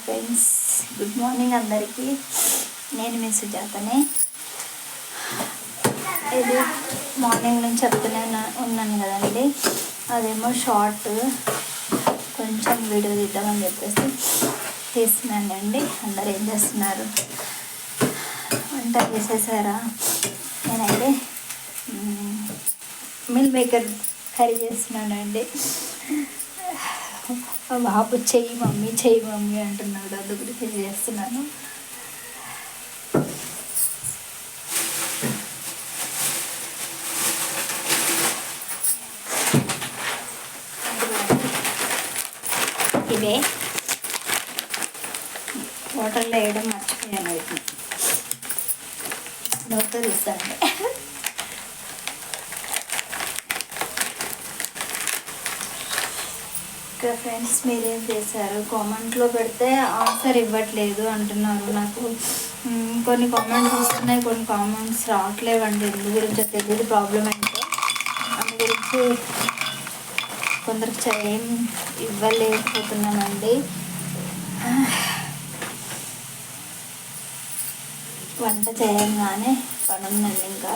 Friends, good morning అందరికీ. నేను మీ సుజాతని. ఇది మార్నింగ్ నుంచి చెప్తూనే ఉన్నాను కదండి, అదేమో షార్ట్ కొంచెం వీడియో తీద్దామని చెప్పేసి తీస్తున్నానండి. అందరు ఏం చేస్తున్నారు? వంట చేసేసారా? నేనైతే మిల్ మేకర్ కర్రీ చేస్తున్నానండి. బాబు చెయ్యి మమ్మీ అంటున్నాడు, అందుకు చేస్తున్నాను. ఇవే వాటర్లో వేయడం మర్చిపోయాను, వీటిని నోట్తో తీస్తానండి. ఇంకా ఫ్రెండ్స్, మీరేం చేశారు? కామెంట్లో పెడితే ఆన్సర్ ఇవ్వట్లేదు అంటున్నారు. నాకు కొన్ని కామెంట్స్ వస్తున్నాయి, కొన్ని కామెంట్స్ రావట్లేవండి. ఎందు గురించో తెలియదు, ప్రాబ్లం ఏంటో. అందు గురించి కొందరికి ఏం ఇవ్వలేకపోతున్నానండి. వంట చేయంగానే పని ఉందండి. ఇంకా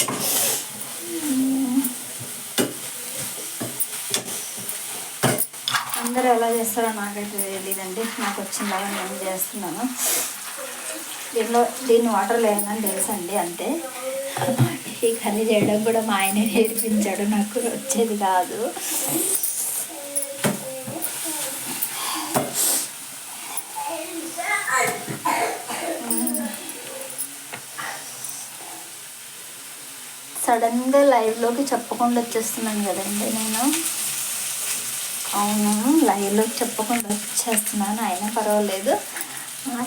అందరూ ఎలా చేస్తారో నాకైతే తెలియదండి. నాకు వచ్చినలాగా నేను చేస్తున్నాను. దీన్ని వాటర్లో వేయగానే తెలుసండి, అంతే. ఈ కర్రీ చేయడం కూడా మా ఆయనే నేర్పించాడు, నాకు వచ్చేది కాదు. సడన్గా లైవ్లోకి చెప్పకుండా వచ్చేస్తున్నాను కదండి నేను. అవును, లైవ్లోకి చెప్పకుండా వచ్చేస్తున్నాను, అయినా పర్వాలేదు.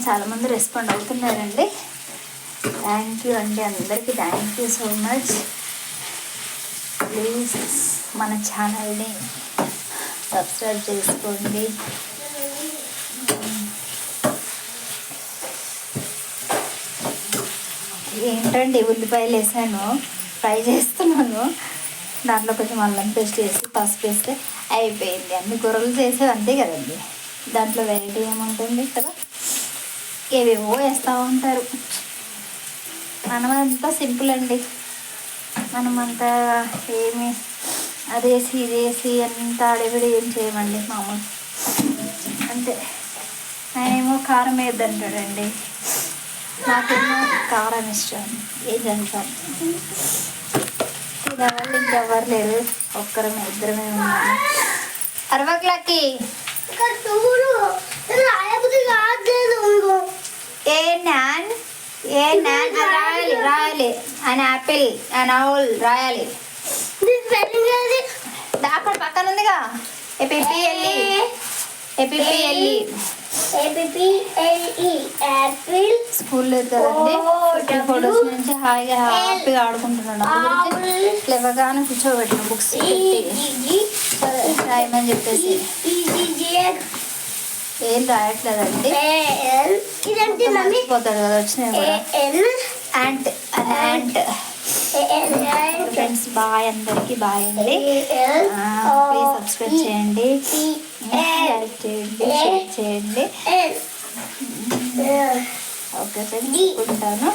చాలామంది రెస్పాండ్ అవుతున్నారండి. థ్యాంక్ యూ అండి, అందరికీ thank you so much. Please మన ఛానల్ని సబ్స్క్రైబ్ చేసుకోండి. ఏంటండి, ఉల్లిపాయలు వేసాను, ఫ్రై చేస్తున్నాను. దాంట్లో కొంచెం అల్లం పేస్ట్ వేసి పసుపు వేస్తే అయిపోయింది. అన్ని కూరలు చేసేవి అంతే కదండి, దాంట్లో వెరైటీ ఏముంటుంది కదా. ఏవేవో వేస్తూ ఉంటారు. మనమంతా సింపుల్ అండి. మనమంతా ఏమి అదేసి ఇదేసి అంత అడవిడి ఏం చేయమండి, మామూలు అంతే. ఆయనేమో కారం వేద్దంటాడండి, నాకేమో కారం ఇష్టం. ఏం చేద్దాం, తినేవాళ్ళు ఇంకెవ్వరు లేరు, ఒక్కరమే ఇద్దరమే ఉన్నాము. అరవక్లకి రాయాలి అని యాపిల్ అని ఆవుల్ రాయాలి. అక్కడ పక్కన ఉందిగా స్కూల్ లేదు కదండి, ఫోటోస్ నుంచి హాయిగా హ్యాపీగా ఆడుకుంటున్నాడు. లేవగానే కూర్చోబెట్టిన బుక్స్ పెట్టి రాయమని చెప్పేసి. ఏం రాయట్లేదండి, మర్చిపోతాడు కదా వచ్చినాయి కూడా. యాంట్ ఫ్రెండ్స్, బాయ్ అందరికి, బాయ్ అండి. ప్లీజ్ సబ్స్క్రైబ్ చేయండి, లైక్ చేయండి, షేర్ చేయండి. ఓకే ఫ్రెండ్స్, ఉంటాను.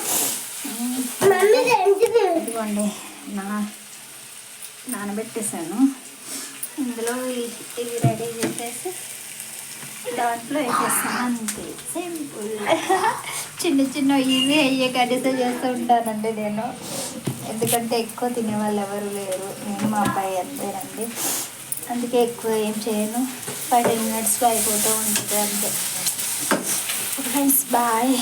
ఇదిగోండి, నానబెట్టేసాను. ఇందులో ఇవి రెడీ చేసేసి దాంట్లో వేసేస్తాను, అంతే. సింపుల్. చిన్న ఈజీ అయ్యే కర్రీస్ చేస్తూ ఉంటానండి నేను, ఎందుకంటే ఎక్కువ తినేవాళ్ళు ఎవరు లేరు, నేను మా అబ్బాయి అంతేనండి. అందుకే ఎక్కువ ఏం చేయను, 5 minutesలో అయిపోతూ ఉంటుంది అంతే. Friends, bye.